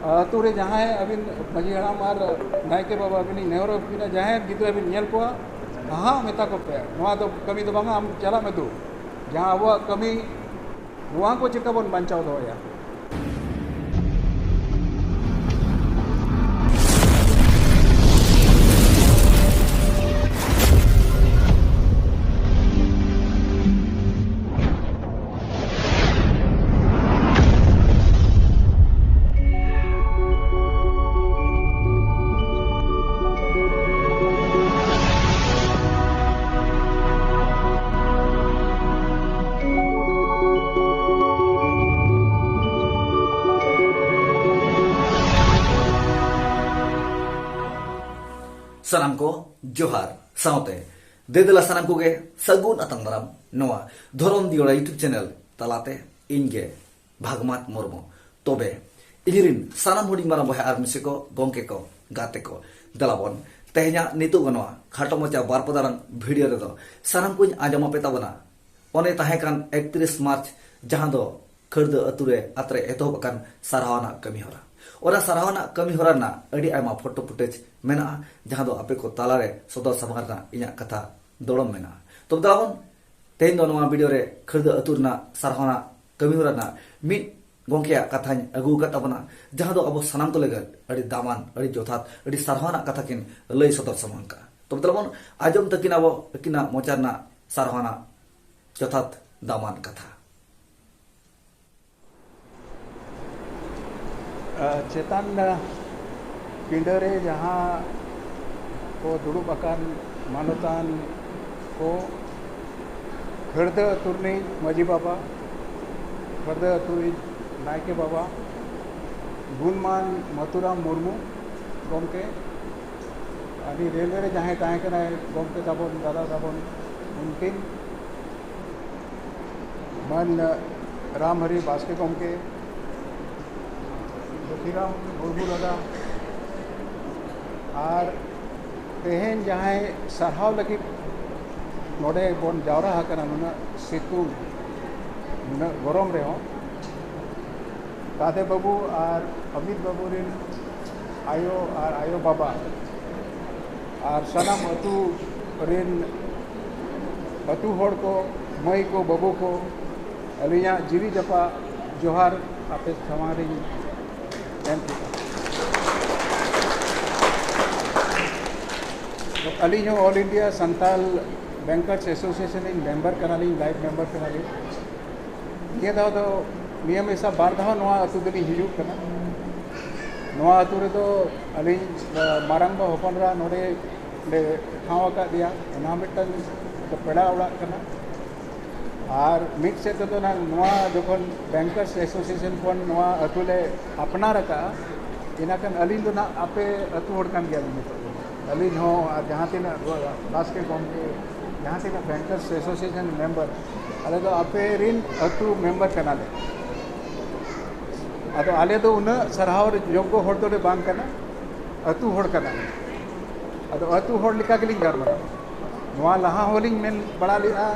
आतुरे जहाँ अबिन मजी हड़ाम और नायके बाबा अबिन नेहर बिना जहाँ गिद्रा अबिन नेल को हाँ मेता को पे नवा तो कमी तो बांगा हम चला में दो जहाँ अब कमी वहाँ को चिका बन बंचाव दो या सानाम को जोहार साउते देदला सानाम को गे सगुन अतंग दाराम नोआ धरम दियोड़ा यूट्यूब चैनल तलाते इनगे भागमात मुर्मु तोबे इनिरिन सानाम हुडिंग मारा बहा आर मिसे को गोंके को गाते को दलाबन तेहना नितु गनोआ खाटो मचा बारपदारन वीडियो रे दो सानाम को आजमा पेता बना ओने ताहेकान 31 मार्च जहां दो खर्द अतुरे अत्रे एतोबकान सारहाना कमी होरा और सारहाना कमी होरा ना अड़ी आयमा फोटो फुटेज मेना जहां दो आपे को तालारे सदर समारना इना कथा दोड़म मेना तो दावन तेन दो नवा वीडियो रे खर्द अतुरना सारहाना कमी होरा ना मिट गोंकिया कथा अगु कत बना जहां दो अब सनाम तो लेगर अड़ी दामान अड़ी जोथात अड़ी सारहाना कथा किन लय सदर समांका तो दावन आजम तकिना वो किना मोचारना सारहाना जोथात दामान कथा चेतन पिंडरे जहाँ को दुड़ुब अकान मानवतान को खर्द अतुरनी मजी बाबा खर्द अतुरी नायके बाबा गुणमान मथुराम मुर्मू गोमके अभी रेलवे जहाँ ताहे कना गोमके ताबन दादा ताबन उनकिन मन रामहरि बास्के गोमके जोखीराम मुर्मू दादा और तेहन जहाँ सारहाव लगी नोडे बन जावरा हकना नुना सितुंग नुना गरम रे हो कादे बाबू और अमित बाबू रिन आयो और आयो बाबा और सनाम अतु रिन अतु होड़ को मई को बाबू को अलिया जीवी जपा जोहार आपे समारी तो अली जो all India Santal bankers association इन मेंबर कनाली लाइव मेंबर कनाली ये दाव तो नियम ऐसा बार दाव नवा अतु दली हिजुक कना नवा अतु रे तो अली मारंग बा होपनरा नोडे ले ठाव का दिया ना मिटन तो पेड़ा उड़ा कना और मिट से तो ना नवा जोखन बैंकर्स एसोसिएशन को नवा अतु ले अपना रखा इनाकन अली तो ना आपे अतु होड़ कान गया अली हो जहाँ तीन लास्ट के कौन के जहाँ तीन बैंकर्स एसोसिएशन मेंबर अले तो आपे रिन अतु मेंबर कना ले अतो आले तो उन सरहावर योग्य होड़ तो बांग कना अतु होड़ कना अतो अतु होड़ लिखा के लिंग गार बना नवा लहा होलिंग मेन बड़ा लिया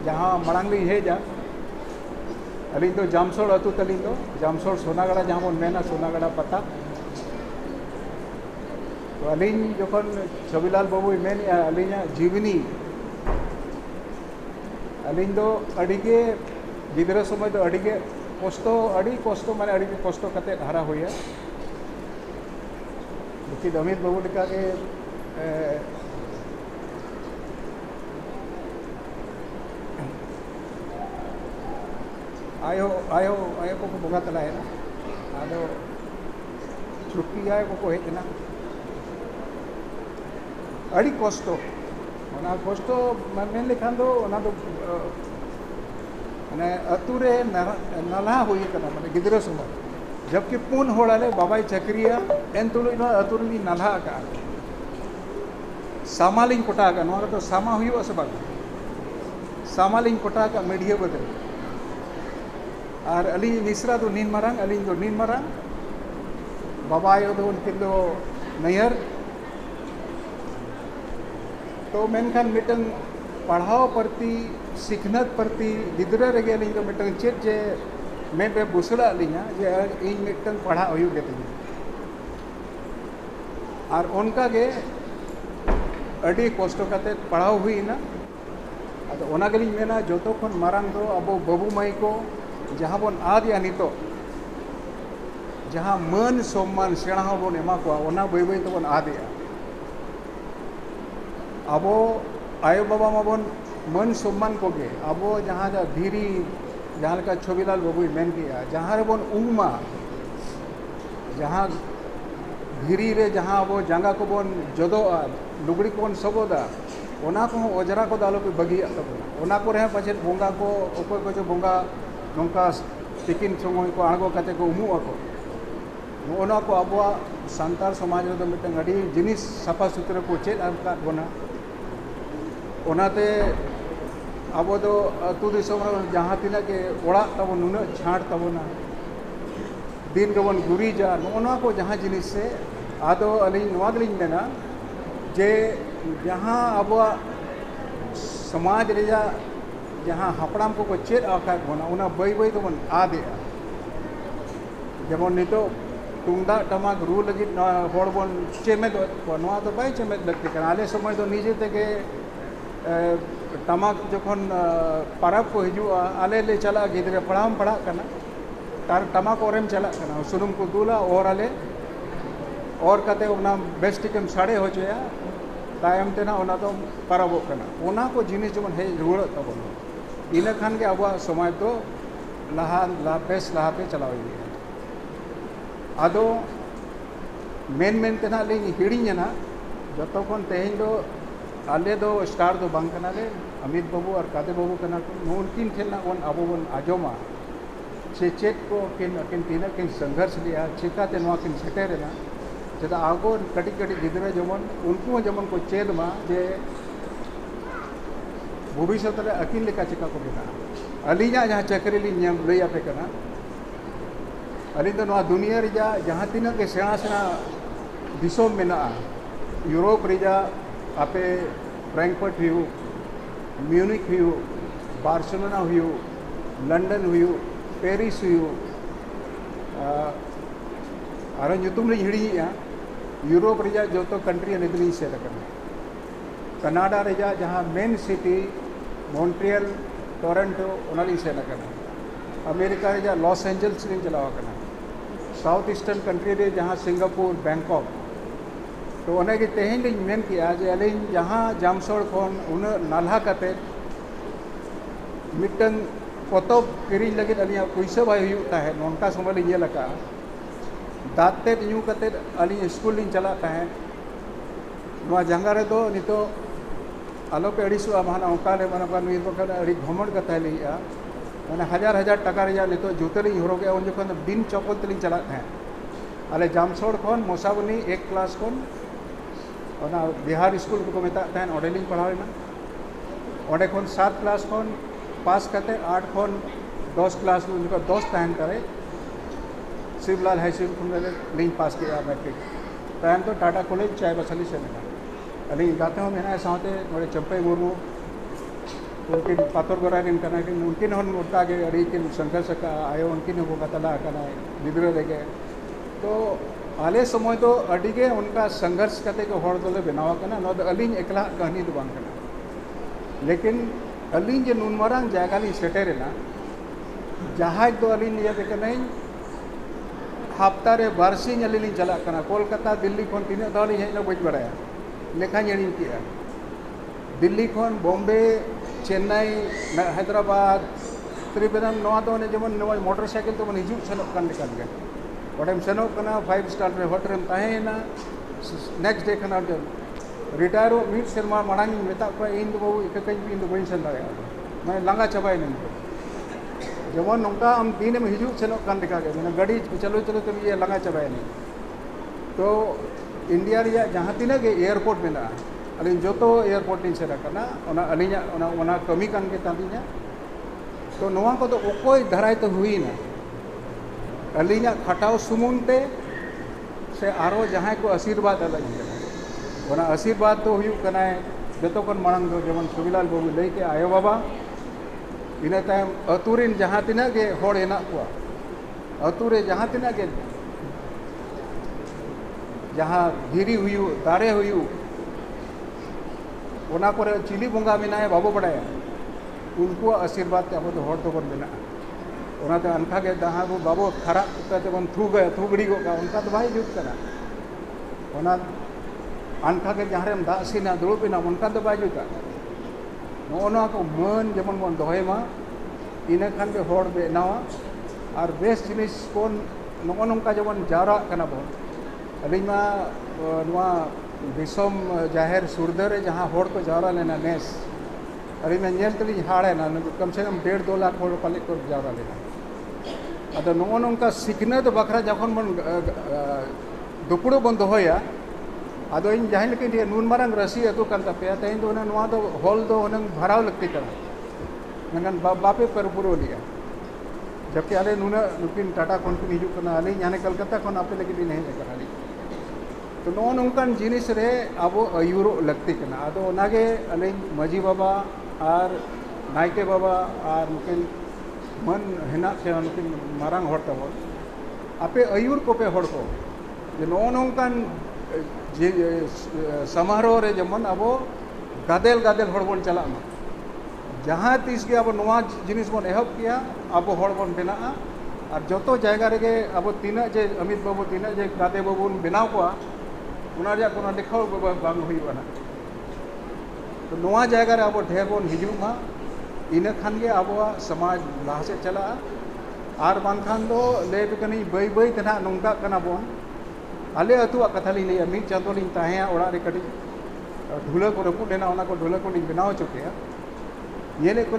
जहाँ मड़ांग ली है जा अली तो जामसोड़ अतु तली तो जामसोड़ सोनागढ़ा जहाँ बन मेना सोनागढ़ा पता तो अली जोखन छबिलाल बाबू मेन अली जीवनी अली तो अड़ीगे गिद्रा समय तो अड़ीगे कष्ट माने अड़ी कष्ट कते हारा हुआ लेकिन अमित बाबू लिखा के आयो आयो आयो को बोगा तला है ना आदो छुट्टी आयो को हेजना अड़ी कष्ट ओना कष्ट मेन लेखान दो ओना दो माने अतुरे नाला हुई कना माने गिद्रा समय जबकि पुन होड़ाले बाबाई चक्रिया एन तुलु नो अतुरी नाला का सामालिंग कोटा का नोरा तो सामा हुई से बाग सामालिंग कोटा का मीडिया बदल और अली निसरा तो नीन मारंग अली तो नीन मारंग बाबा आयो तो उनकिन दो नैहर तो मेनखान मिटन पढ़ाव प्रति सिखनत प्रति गिद्रा रेगे अली तो मिटन चेत जे मैं पे बुसड़ा अलिया जे इन मिटन पढ़ा हुई के और उनका के अड़ी कष्ट कते पढ़ाव हुईना अदो ओना गेलिं मेना जोतो खन मारांग दो अबो बाबू माई को जहाँ बन आदिया नितो जहाँ मन सम्मान सेणा बन एमा को ओना बै बै तबन आदिया अबो आयो बाबा माबन मन सम्मान को गे अबो जहाँ जा धीरी जहाँ लेका छबिलाल बाबू मेन किया जहाँ रे बन उमा जहाँ धीरी रे जहाँ अबो जांगा को बन जदोआ लुगड़ी को बन सबोदा ओना को ओजरा को दालो को बगिया तबना ओना को रहे पछे बोंगा को ओको को जो बोंगा नोंका तिकिन समय को आगो कते को उमु ako ओना को अबो सांतार समाज रे दो मिटन अडी जिनिस सफा सुथरा को चेद आका बोना ओनाते अबो दो अतु दिसम जहाँ तिना के ओड़ा तब नुना छाट तबना दिन गबन गुरीजा ओना को जहाँ जिनिस से आदो अली नवा गलिन मेना जे जहाँ अब समाज रेजा जहाँ हपड़ाम को चेद आका बना उना बै बै तो बन आदे जेमन नितो तुंगदा टमाक रू लगी होड़ बन चेमेद नवा तो बाय चेमेद लगते कना आले समय तो निजे तेगे टमाक जखन परब को हिजुआ आले ले चला गिदरे पढ़ाम पढ़ा कना तार टमाक ओरेम चला कना सुनुम को दूला और आले और कते उना बेस्टिकम साड़े हो चया तायम तेना ओना तो परबो कना ओना को जिनिस जमन हे रुड़ तबन इना खान के अब समय तो लहा बेस लहा पे चलावे आदो मेन तेना ले हिड़ीना ना जतो खन तेहें दो आले दो स्टार दो बांग कना ले अमित बाबू और कादे बाबू कना को उनकिन ठेना वन अब बन आजोमा से चेक को किन तीना किन संघर्ष लिया चिकाते नवा किन सेटेरेना चेदा आगो कटी कटी गिदरे जमन उनको जमन को चेद मा जे भविष्य रे अकिन लेका चिका को बिना अलीजा जहाँ चक्री ली लई आपे कना अली तो नवा दुनिया रिजा जहाँ तीना के सेना सेना दिसोम मेना यूरोप रिजा आपे फ्रैंकफर्ट हुई म्यूनिक हुई बार्सिलोना हुई लंडन हुई पेरिस हुई और नुतुम ली हिड़ीया यूरोप रिजा जो तो कंट्री निदली से रखना कनाडा रिजा जहाँ मेन सिटी मॉन्ट्रियल टोरंटो उनाली से रखना अमेरिका रिजा लॉस एंजल्स ली चलावा करना साउथ ईस्टर्न कंट्री रे जहाँ सिंगापुर बैंकॉक तो उन्हें कि तेहें लिंग मेन किया जे अलिंग जहाँ जामसोड़ खन उन नाल्हा कते मिटन पतब किरी लगे अलिया पैसा भाई हुता है नोनका समय लिंग ये लगा दाते न्यू कते अली स्कूल लिंग चलाता है नवा जंगा रे दो नितो आलो पे अड़ीसुआ माना ओकाले माना का नुई बखन अड़ी घमंड कते लिया माने हजार टका रे नितो जूते लिंग हरो गया उन जखन दिन चौपल लिंग चलाता है अले जामसोड़ खन मोसाबनी एक क्लास खन ओना बिहार स्कूल को मेता तहन ओडे लिंग पढ़ावेना ओडे खन 7 क्लास खन पास करते 8 खन 10 क्लास उनका 10 तहन करे शिवलाल हाई स्कूल में लिंग पास किया मैट्रिक तहन तो टाटा कॉलेज चाय बसली से मेना अली गाते हो मेना साथे नोड़े चंपे मुर्मू उनकी पातर गोरा किन कना कि उनकिन हन मोटा के अड़ी किन संघर्ष का आयो उनकिन वो कतला कना बिदरे देगे तो आले समय तो अड़ी के उनका संघर्ष करते के होड़ दोले बनावा कना नो अलिंग एकला कहानी तो बांग कना लेकिन अलिंग जे नुनमरांग जायगा ली सेटेरेना जहाज दो अलिंग ये देख नहीं हफ्ता रे बारसिंग अलिंग चला कना कोलकाता दिल्ली खन तीन दाली है ना बज बड़ाया लेखा जड़ी किया दिल्ली खन बॉम्बे चेन्नई हैदराबाद त्रिवेंद्रम नवा तो ने जमन नवा मोटरसाइकिल तो मन हिजू सेनोक कान लेकान गे ओडेम सेनोक कना 5 स्टार रे होटल ताहेना नेक्स्ट डे कना रिटायरो मिड शर्मा मांग मेता को इन दो बाबू एक कई इन दो बइन सन दाया मैं लंगा चबाय नहीं जमन नोंका हम दिन में हिजू सेनोक कान लेका गे मैंने गाड़ी चलो चलो तुम ये लंगा चबाय नहीं तो इंडिया रिया जहाँ तीना के एयरपोर्ट में ना अलिन जो तो एयरपोर्ट इन से रखना ओना अलिया ओना कमी कान के तादिया तो नवा को तो ओकोई धराय तो हुई ना अलिया खटाव सुमुंगते से आरो जहाँ को आशीर्वाद अलग ओना आशीर्वाद तो हुई कना जो कन मांग दो जमन सुबिलाल बाबू लई के आयो बाबा इना टाइम अतुरिन जहाँ तीना के होड़ हेना को अतुरे जहाँ तीना के जहाँ धीरी हुई दारे हुई ओना कोरे चिली बंगा मेना बाबो बड़ाया उनको आशीर्वाद ते अब हर तो मेना ओनाते अनखा के जहाँ वो बाबो खराब करते बन थू गए थू गड़ी गो उनका तो भाई जुट करा ओना अनखा के जहाँ रेम दाग सीना दुड़ुबिना उनका तो भाई जुटा नोना को मन जेमन बन दोहेमा इना खान के हर बेनावा और बेस जिनिस कोन नोको नोंका जेमन जारा कना बन अलिमा नवा दिसम जाहिर सुरदर जहाँ हर को जारा लेना नेस अरे मैं नेल तली हाड़े ना कम से कम 1.5-2 लाख हर पाले को जारा लेना अद नोको नोंका सिखनत बखरा जखन बन दुपुड़ो बन दोहोया अदो इन जहाँ लेकिन ये नून मारंग रसी अतु कान तपे तेन दो नवा दो हॉल दो नंग भराव लगती करा नंगन बापे पर पुरो लिया जबकि आले नूना नुकिन टाटा कोन किन हिजु कना आले याने कलकत्ता कोन आपे लगी नहीं लेकर आली तो नो नोंकन जिनिस रे अब अयुरो लगती कना अदो ओनागे आले मजी बाबा और नायके बाबा और नुकिन मन हेना से नुकिन मारंग हर तब आपे अयुर को पे हर को जे नो नोंकन जे समारोह रे जमन अब गादेल गादेल हर बन चला जहाँ तीस के अब नवा जिनिस बन एहब किया अब हर बन बेना और जो जगह रे अब तीना जे अमित बाबू तीना जे गादे बाबू बनाव को उना जा कोनो लिखाव बांग हुई ना तो नवा जगह रे अब ढेर बन हिजुमा इना खान के अब समाज लाहा से चला और बानखान दो ले कनी बई बई तना नोंका कना बन आले अतुआ कथा ली लैया मिद चांदो लिंग ताहेया ओड़ा रे कटी ढुला को रपुट लेना ओना को ढुला को लिंग बनाव चुके ये को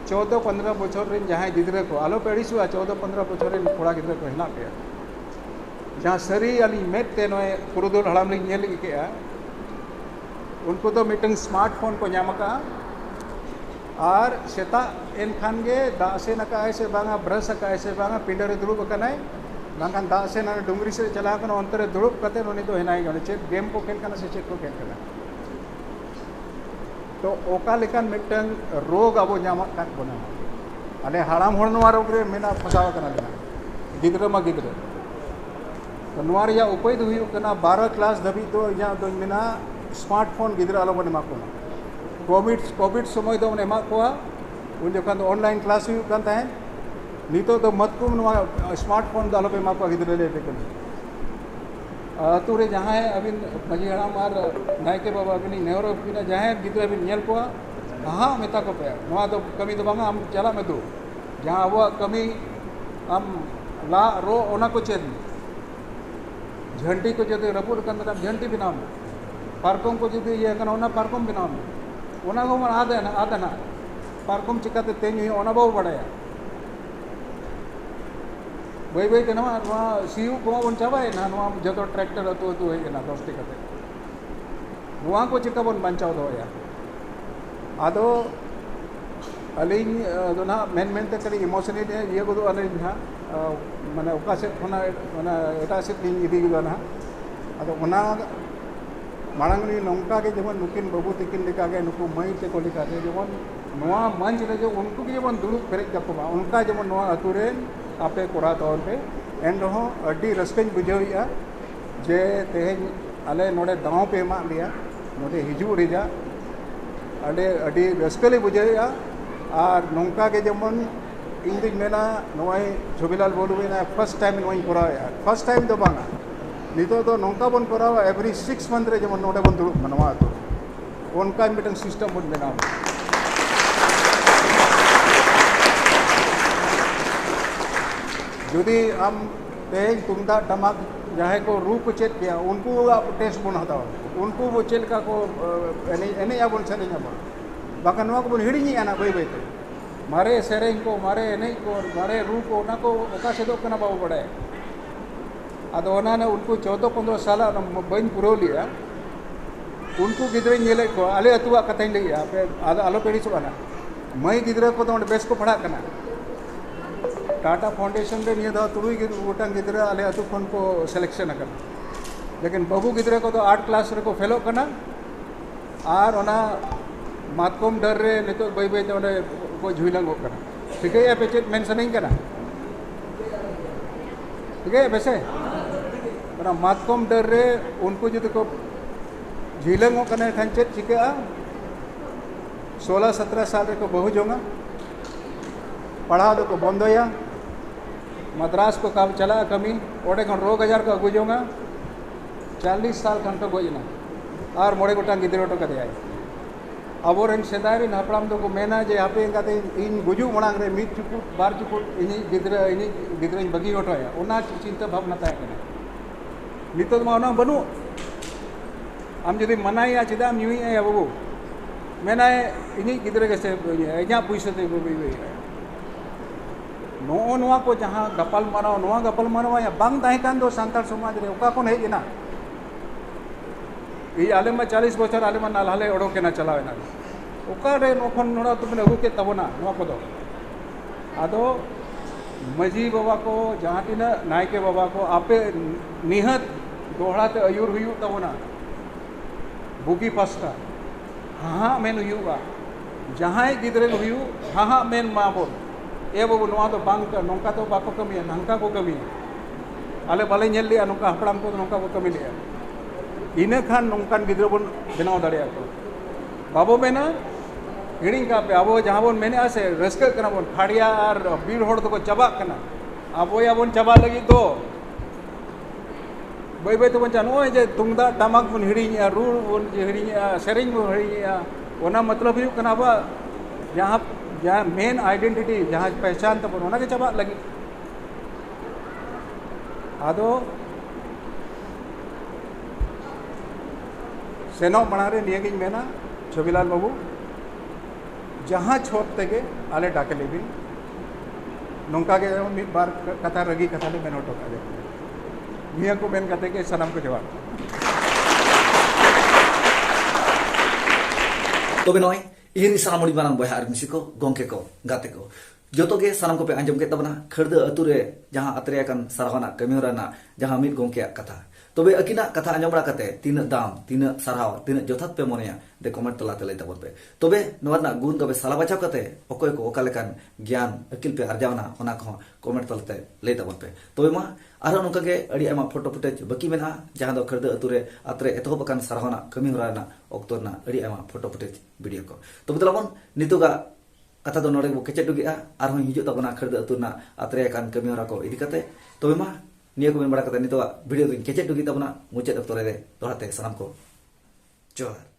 14-15 बचर जहाँ गिद्रे को आलो पेड़ीसुआ 14-15 बचर कड़ा गिद्रे को हेना पे जहाँ सरी अली मेदते नए पुरुदुल हड़ाम लिंग नेल के उनको तो मिटंग स्मार्टफोन को नामका और सेता एन खान गे दा से नका ऐसे बांगा ब्रश का ऐसे बांगा पिंडरे दुड़ुब कनाय बांगान दा से ना डुंगरी से चला कन अंतरे दुड़ुब कते नोनी तो हेनाय गने चेक गेम को खेल कना से चेक को खेल कना तो ओका लेकान मिटंग रोग अब नामक काक बना अले हाड़ाम हर नवा रोग रे मेना फसाव कना लेना गिद्रे मा गिद्रे तो नवा रे या उपाय दो हुई कना 12 क्लास धबी तो या दो मेना स्मार्टफोन गिद्रे आलो बने माको कोविड समय दो एमा को उन जखन ऑनलाइन क्लास हुई कान ताहे नितो तो मतकुम नवा स्मार्टफोन दालो पे माको गिद्रे ले बेकन अतु रे जहाँ अबिन मजी हड़ाम और नायके बाबा अबिन नेहरो बिना जहाँ गिद्रे अबिन नेल को हाँ मेता को पे नवा तो कमी तो बांगा हम चला में दो जहाँ अब कमी हम ला रो ओना को चेद झंटी को जो रपुर कंद झंटी बनाम पार्कम को जो ये कना ओना पार्कम बनाम ओना को मन आदे ना पार्कम चिकाते तेन हुई ओना बाबू बड़ाया बई बई तेना सीयू को बन चाबाय ना जो ट्रैक्टर अतु अतु हेना दस्ती कते नवा को चिका बन बचाव दोया आदो अलिंग दोना मेन मेन ते करी इमोशनल ये को अलिंग ना माने ओका से खोना माने एटा से लिंग इदी गो ना आदो ओना मांग नि नोंका के जेमन नुकिन बाबू तिकिन लेका के नुकु मई ते को लेका के जेमन नवा मंच रे जो उनको के जेमन दुड़ुब फेरेज जापा उनका जेमन नवा अतुरे आपे कोड़ा तौर पे एन रहो अड्डी रस्कन बुझाविया जे तेज आले नोडे दाव पे मा लिया नोडे हिजू रिजा अडे अड्डी रस्कले बुझाविया और नोंका के जेमन इन दिन मेना नोय छबिलाल बोलुवेना फर्स्ट टाइम नोय कोराया फर्स्ट टाइम तो बांगा नितो तो नोंका बन कोरावा एवरी 6 मंथ रे जेमन नोडे बन दुड़ुब मनवा तो उनका मिटन सिस्टम बन बनावा जुदी हम तेज तुमदा टमाक जहाँ को रू को चेक किया उनको टेस्ट बन हता उनको वो चेल का को एने बन सेरेंग बाकान को बन हिड़ी ना बई बईते मारे सेरेंग को मारे एने को मारे रू को ना को ओका से दो कना बाबू बड़े अदो ओना ने उनको 14-15 साल बन पुरो लिया उनको गिद्रे नेले को आले अतुआ कथाई लिया पे आलो पेड़ी सुना मई गिद्रे को तो बेस को पढ़ा करना टाटा फाउंडेशन रे निया दा तुरुई गोटांग गिद्रे आले अतु खन को सिलेक्शन करना लेकिन बाबू गिद्रे को तो 8 क्लास रे को फेलो करना और ओना मातकोम डर रे नितो बई बई तो को झुइलंग करना ठीक है पे चेक मेंशनिंग करना ठीक है वैसे ᱚᱱᱟ ᱢᱟᱛᱠᱚᱢ ᱰᱟᱹᱨ ᱨᱮ ᱩᱱᱠᱩ ᱡᱩᱫᱤ ᱠᱚ ᱡᱷᱤᱞᱟᱹᱝᱚᱜ ᱠᱟᱱᱟ ᱮᱱᱠᱷᱟᱱ ᱪᱮᱫ ᱪᱤᱠᱟᱹᱜᱼᱟ? 16-17 साल रे को बहु जोंगा पढ़ा दो को बंदोया मद्रास को काम चला कमी ओडे खन रोग हजार को अगु जोंगा 40 साल खन को गोजना और मोड़े गोटा गिद्रो तो कदे आए अबोरेन सेदाय रिन हपड़ाम दो को मेना जे हापे गाते इन गुजु मणांग रे मिट चुकुट बार चुकुट इनी गिद्रा बगी ओटोया ओना चिंता भावना ताय कना नितो माना बनु आम जदि मनाया चिदा न्यूई है बाबू मेना इनी गिद्रे के से इना पुइसे ते नो नोआ को जहां गपल मारो या बांग ताहे कान दो सांतार समाज रे ओका कोन हेजना ई आले में 40 बछर आले में नालहाले ओडो के ना चलावेना ओका रे नोखन नोड़ा तुमने अगु के तबना नो को दो आदो मजी बाबा को जहां तिना नायके बाबा को आपे निहत दोहरा ते अयुर हुयु तबना बुगी पास्ता हाँ मेन हुआ जहाँ गिद्रे हुयु हाँ मेन माबो ए बाबू नोआ तो बांग नौका तो बाको कमी नंका को कमी आले बाले नेल लिया नौका हपड़ाम को नौका को कमी लिया इने खान नौकान गिद्रे बन बनाव दाड़े को बाबो मेना हिड़ी का पे अब जहाँ बन मेने आसे रस्क कना बन फाड़िया और बीर होड़ तो को चबा कना अब या बन चबा लगी तो बै बै तो बन नो जे तुंगदा टमाक बन हिड़ीया रूल बन हिड़ीया सेरिंग बन हिड़ीया ओना मतलब हुयु कना बा जहाँ मेन आइडेंटिटी जहाँ पहचान तब ओना के चबा लगी आदो सेनो बनारे नियगिन मेना छबिलाल बाबू जहाँ छोट तेगे आले डाके लेबी नौका के मिद बार कथा रगी कथा ले मेनो टोका दे निया को मेन कते के सलाम को जवाब तबे नय इहिरी सानाम मुड़ी बानाम बयहा आर मिसी को गोंके को गाते को जोतो के सानाम को पे आंजम के तबना खरदा अतु रे जहां अतरे कन सरहना कमिहराना जहां मिद गोंके कथा तबे अकिना कथा आंजम बड़ा कते तीन दाम तीन सरहाव तीन जोथात पे मोनेया दे कमेंट तलाते लay तबन पे तबे नवरना गुण तबे साला बचाव कते ओकोय को ओका लेकान ज्ञान अकिल पे अर्जावना ओना को कमेंट तलते लay तबन पे तबे मा आरो नोका के अड़ी आमा फोटो फुटेज बकी मेना जहां दो खरदा अतु रे अतरे एतोब कन सरहना कमिहराना ओक्तोना अड़ी आमा फोटो फुटेज वीडियो को तबे तलाबन नितोगा कथा दो नोडे केचे दुगिया आर हो हिजु तबना खरदा अतुना अतरे कन कमिहरा को इदी कते तबे मा निया को मेन बड़ा कते नितोगा वीडियो केचे दुगि तबना मुचाद अक्तो रे दोहराते सलाम को जोहार।